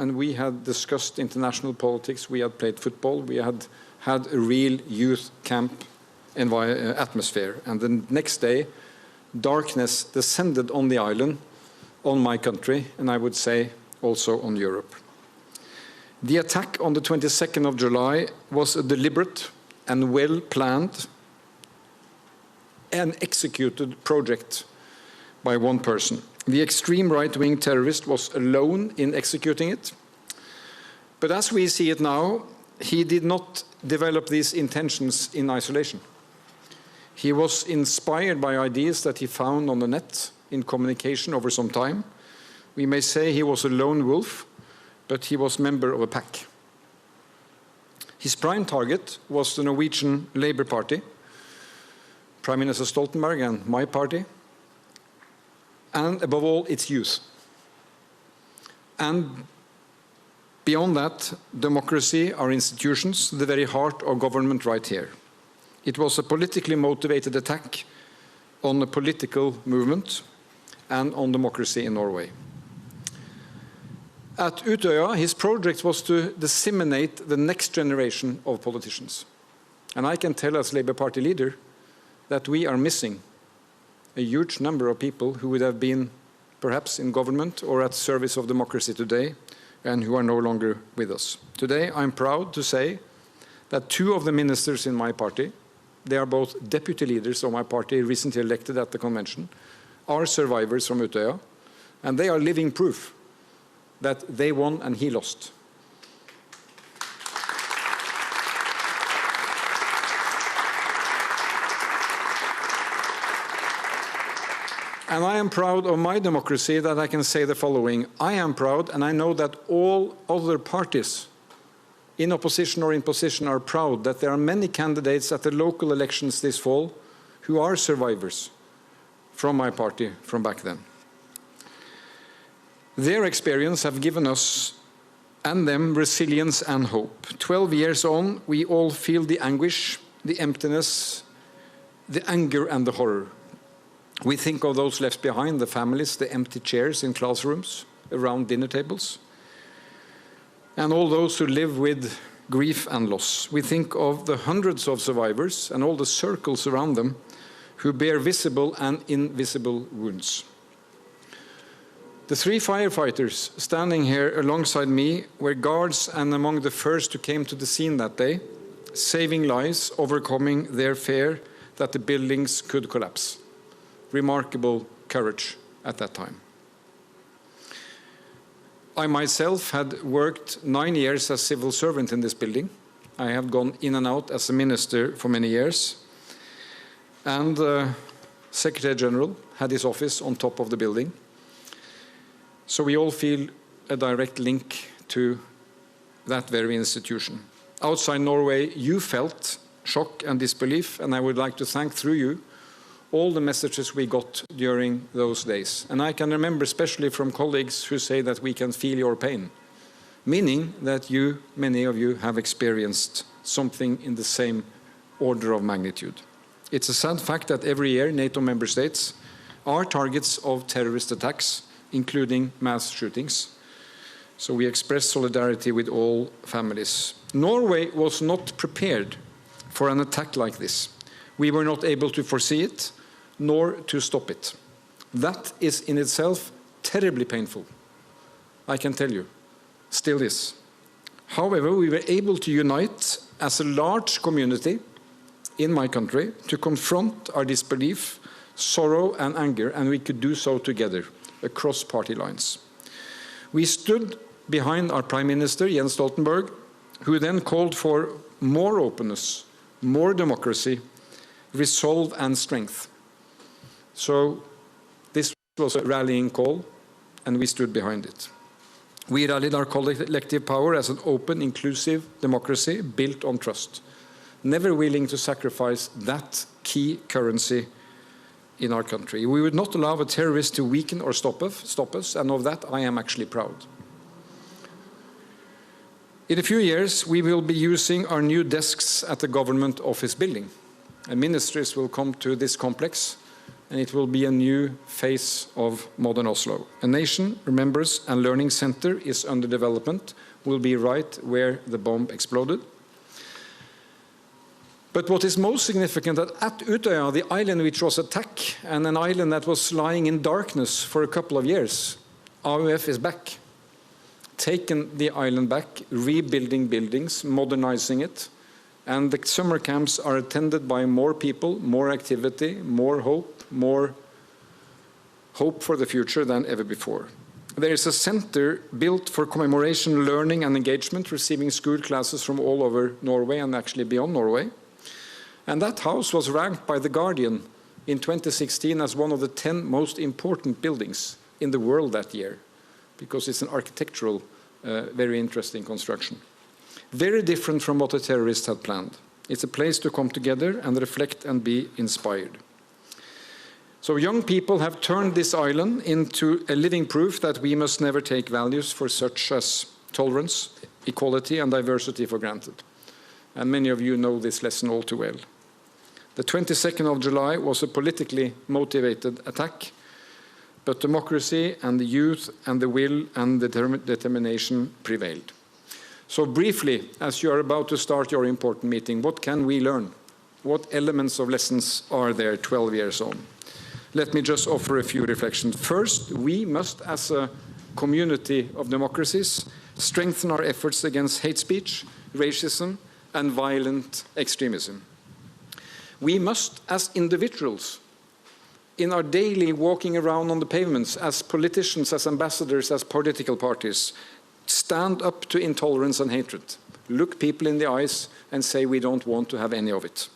and we had discussed international politics, we had played football, we had had a real youth camp atmosphere. And the next day, darkness descended on the island, on my country, and I would say also on Europe. The attack on the 22nd of July was a deliberate and well-planned and executed project by one person. The extreme right-wing terrorist was alone in executing it. But as we see it now, he did not develop these intentions in isolation. He was inspired by ideas that he found on the net in communication over some time. We may say he was a lone wolf, but he was a member of a pack. His prime target was the Norwegian Labour Party, Prime Minister Stoltenberg and my party, and above all, its youth. And beyond that, democracy, our institutions, the very heart of government right here. It was a politically motivated attack on a political movement and on democracy in Norway. At Utøya, his project was to disseminate the next generation of politicians. And I can tell as Labour Party leader that we are missing a huge number of people who would have been perhaps in government or at service of democracy today and who are no longer with us. Today, I'm proud to say that 2 of the ministers in my party, they are both deputy leaders of my party, recently elected at the convention, are survivors from Utøya, and they are living proof that they won and he lost. And I am proud of my democracy that I can say the following. I am proud, and I know that all other parties in opposition or in position are proud that there are many candidates at the local elections this fall who are survivors from my party from back then. Their experience have given us and them resilience and hope. 12 years on, we all feel the anguish, the emptiness, the anger and the horror. We think of those left behind, the families, the empty chairs in classrooms, around dinner tables, and all those who live with grief and loss. We think of the hundreds of survivors and all the circles around them who bear visible and invisible wounds. The 3 firefighters standing here alongside me were guards and among the first who came to the scene that day, saving lives, overcoming their fear that the buildings could collapse. Remarkable courage at that time. I myself had worked 9 years as civil servant in this building. I have gone in and out as a minister for many years. And the Secretary General had his office on top of the building. So we all feel a direct link to that very institution. Outside Norway, you felt shock and disbelief, and I would like to thank through you all the messages we got during those days. And I can remember especially from colleagues who say that we can feel your pain, meaning that you, many of you, have experienced something in the same order of magnitude. It's a sad fact that every year NATO member states are targets of terrorist attacks, including mass shootings. So we express solidarity with all families. Norway was not prepared for an attack like this. We were not able to foresee it, nor to stop it. That is in itself terribly painful, I can tell you, still is. However, we were able to unite as a large community in my country to confront our disbelief, sorrow and anger, and we could do so together across party lines. We stood behind our Prime Minister, Jens Stoltenberg, who then called for more openness, more democracy, resolve and strength. So this was a rallying call, and we stood behind it. We rallied our collective power as an open, inclusive democracy built on trust, never willing to sacrifice that key currency in our country. We would not allow a terrorist to weaken or stop us, and of that I am actually proud. In a few years, we will be using our new desks at the government office building. And ministries will come to this complex and it will be a new face of modern Oslo. A nation, remembers, and learning center is under development, will be right where the bomb exploded. But what is most significant that at Utøya, the island which was attacked, and an island that was lying in darkness for a couple of years, AUF is back, taken the island back, rebuilding buildings, modernizing it, and the summer camps are attended by more people, more activity, more hope for the future than ever before. There is a center built for commemoration, learning, and engagement, receiving school classes from all over Norway and actually beyond Norway. And that house was ranked by The Guardian in 2016 as one of the 10 most important buildings in the world that year, because it's an architectural, very interesting construction. Very different from what the terrorists had planned. It's a place to come together and reflect and be inspired. So young people have turned this island into a living proof that we must never take values for such as tolerance, equality, and diversity for granted. And many of you know this lesson all too well. The 22nd of July was a politically motivated attack, but democracy and the youth and the will and the determination prevailed. So briefly, as you are about to start your important meeting, what can we learn? What elements of lessons are there 12 years on? Let me just offer a few reflections. First, we must, as a community of democracies, strengthen our efforts against hate speech, racism, and violent extremism. We must, as individuals, in our daily walking around on the pavements, as politicians, as ambassadors, as political parties, stand up to intolerance and hatred. Look people in the eyes and say we don't want to have any of it.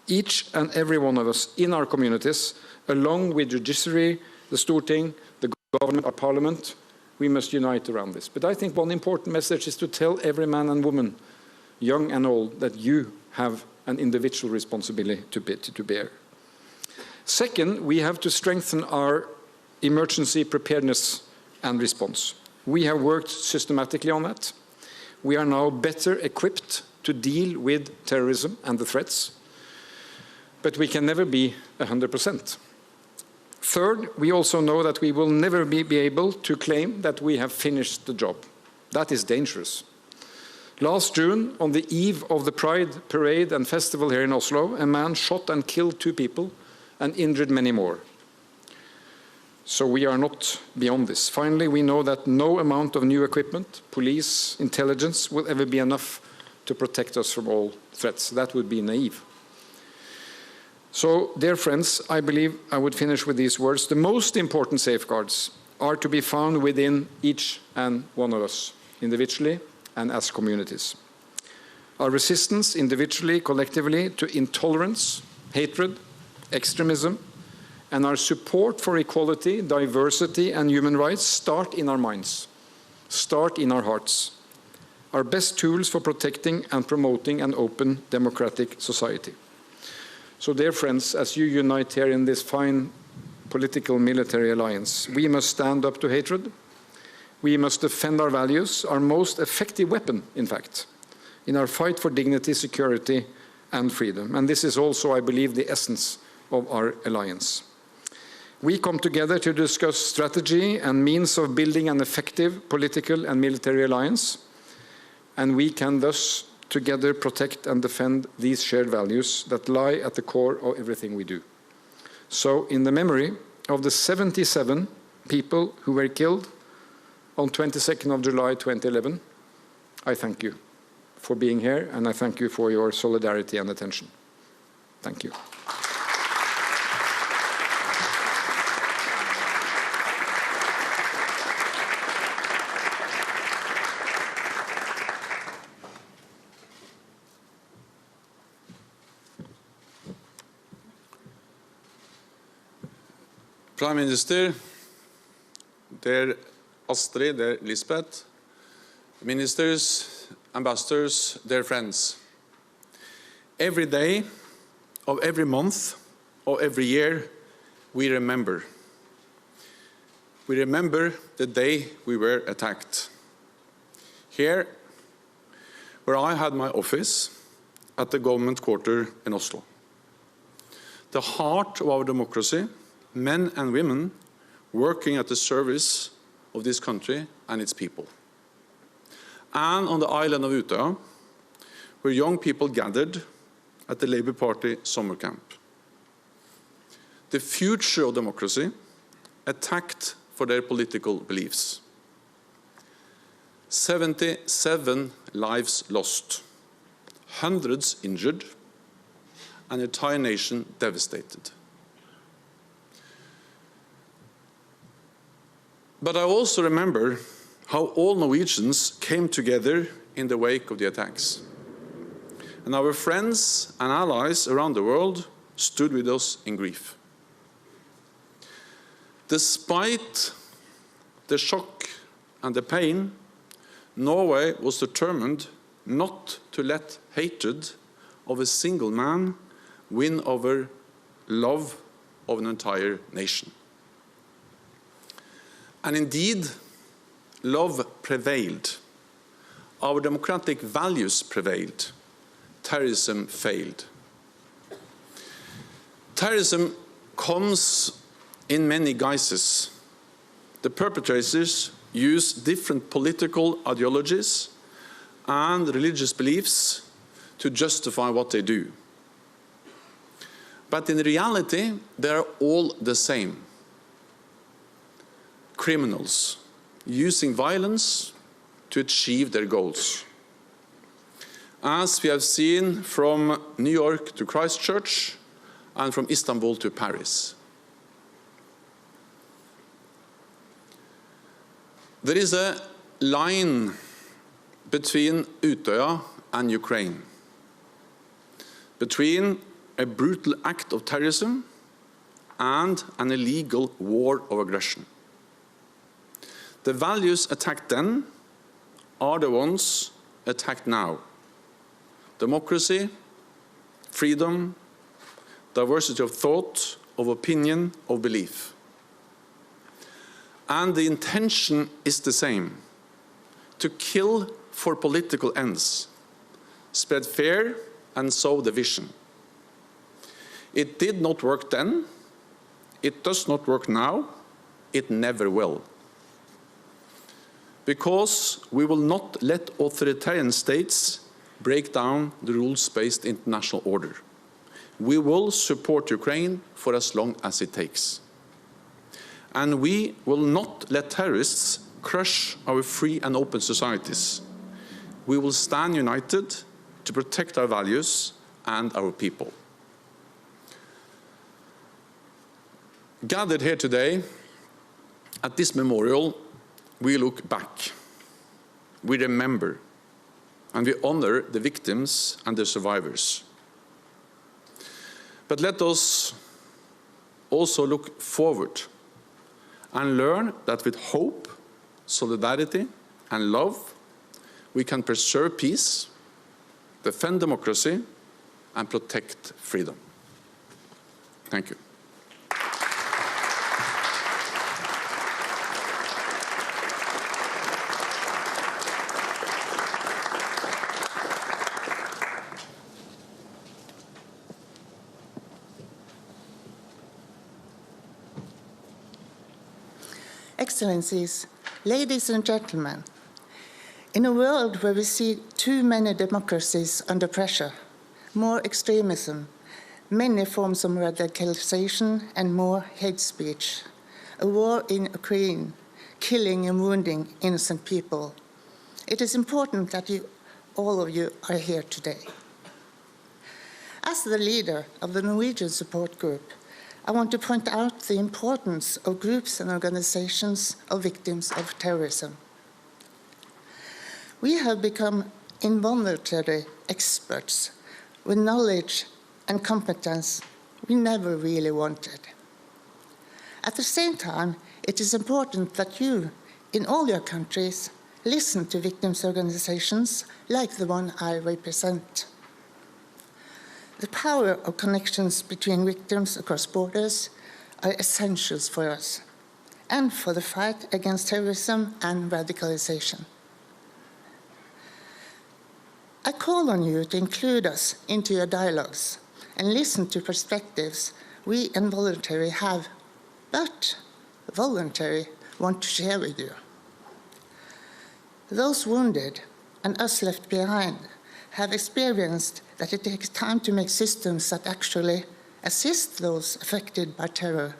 Each and every one of us in our communities, along with the judiciary, the Storting, the government, our parliament, we must unite around this. But I think one important message is to tell every man and woman, young and old, that you have an individual responsibility to bear. Second, we have to strengthen our emergency preparedness and response. We have worked systematically on that. We are now better equipped to deal with terrorism and the threats, but we can never be 100%. Third, we also know that we will never be able to claim that we have finished the job. That is dangerous. Last June, on the eve of the Pride Parade and Festival here in Oslo, a man shot and killed 2 people and injured many more. So we are not beyond this. Finally, we know that no amount of new equipment, police, intelligence, will ever be enough to protect us from all threats. That would be naive. So, dear friends, I believe I would finish with these words. The most important safeguards are to be found within each and one of us, individually and as communities. Our resistance, individually, collectively, to intolerance, hatred, extremism, and our support for equality, diversity, and human rights start in our minds, start in our hearts. Our best tools for protecting and promoting an open, democratic society. So, dear friends, as you unite here in this fine political military alliance, we must stand up to hatred. We must defend our values, our most effective weapon, in fact, in our fight for dignity, security, and freedom. And this is also, I believe, the essence of our alliance. We come together to discuss strategy and means of building an effective political and military alliance, and we can thus together protect and defend these shared values that lie at the core of everything we do. So, in the memory of the 77 people who were killed on 22nd of July 2011, I thank you for being here, and I thank you for your solidarity and attention. Thank you. Prime Minister, dear Astrid, dear Lisbeth, ministers, ambassadors, dear friends. Every day of every month of every year, we remember. We remember the day we were attacked. Here, where I had my office at the government quarter in Oslo. The heart of our democracy men and women working at the service of this country and its people. And on the island of Utøya, where young people gathered at the Labour Party summer camp. The future of democracy attacked for their political beliefs. 77 lives lost, hundreds injured, and an entire nation devastated. But I also remember how all Norwegians came together in the wake of the attacks. And our friends and allies around the world stood with us in grief. Despite the shock and the pain, Norway was determined not to let hatred of a single man win over love of an entire nation. And indeed, love prevailed. Our democratic values prevailed. Terrorism failed. Terrorism comes in many guises. The perpetrators use different political ideologies and religious beliefs to justify what they do. But in reality, they are all the same. Criminals using violence to achieve their goals. As we have seen from New York to Christchurch and from Istanbul to Paris. There is a line between Utøya and Ukraine, between a brutal act of terrorism and an illegal war of aggression. The values attacked then are the ones attacked now. Democracy, freedom, diversity of thought, of opinion, of belief. And the intention is the same, to kill for political ends, spread fear and sow division. It did not work then, it does not work now, it never will. Because we will not let authoritarian states break down the rules-based international order. We will support Ukraine for as long as it takes. And we will not let terrorists crush our free and open societies. We will stand united to protect our values and our people. Gathered here today at this memorial, we look back, we remember, and we honor the victims and the survivors. But let us also look forward and learn that with hope, solidarity, and love, we can preserve peace, defend democracy, and protect freedom. Thank you. Excellencies, ladies and gentlemen, in a world where we see too many democracies under pressure, more extremism, many forms of radicalization and more hate speech, a war in Ukraine, killing and wounding innocent people, it is important that all of you are here today. As the leader of the Norwegian support group, I want to point out the importance of groups and organizations of victims of terrorism. We have become involuntary experts with knowledge and competence we never really wanted. At the same time, it is important that you, in all your countries, listen to victims' organizations like the one I represent. The power of connections between victims across borders are essentials for us and for the fight against terrorism and radicalization. I call on you to include us into your dialogues and listen to perspectives we involuntarily have but voluntary, want to share with you. Those wounded and us left behind have experienced that it takes time to make systems that actually assist those affected by terror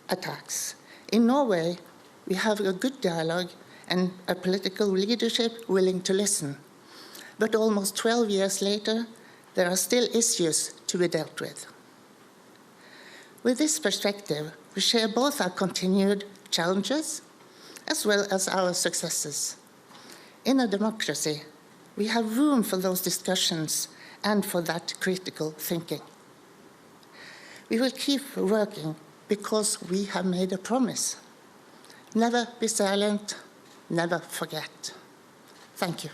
attacks. In Norway, we have a good dialogue and a political leadership willing to listen. But almost 12 years later, there are still issues to be dealt with. With this perspective, we share both our continued challenges as well as our successes. In a democracy, we have room for those discussions and for that critical thinking. We will keep working because we have made a promise. Never be silent, never forget. Thank you.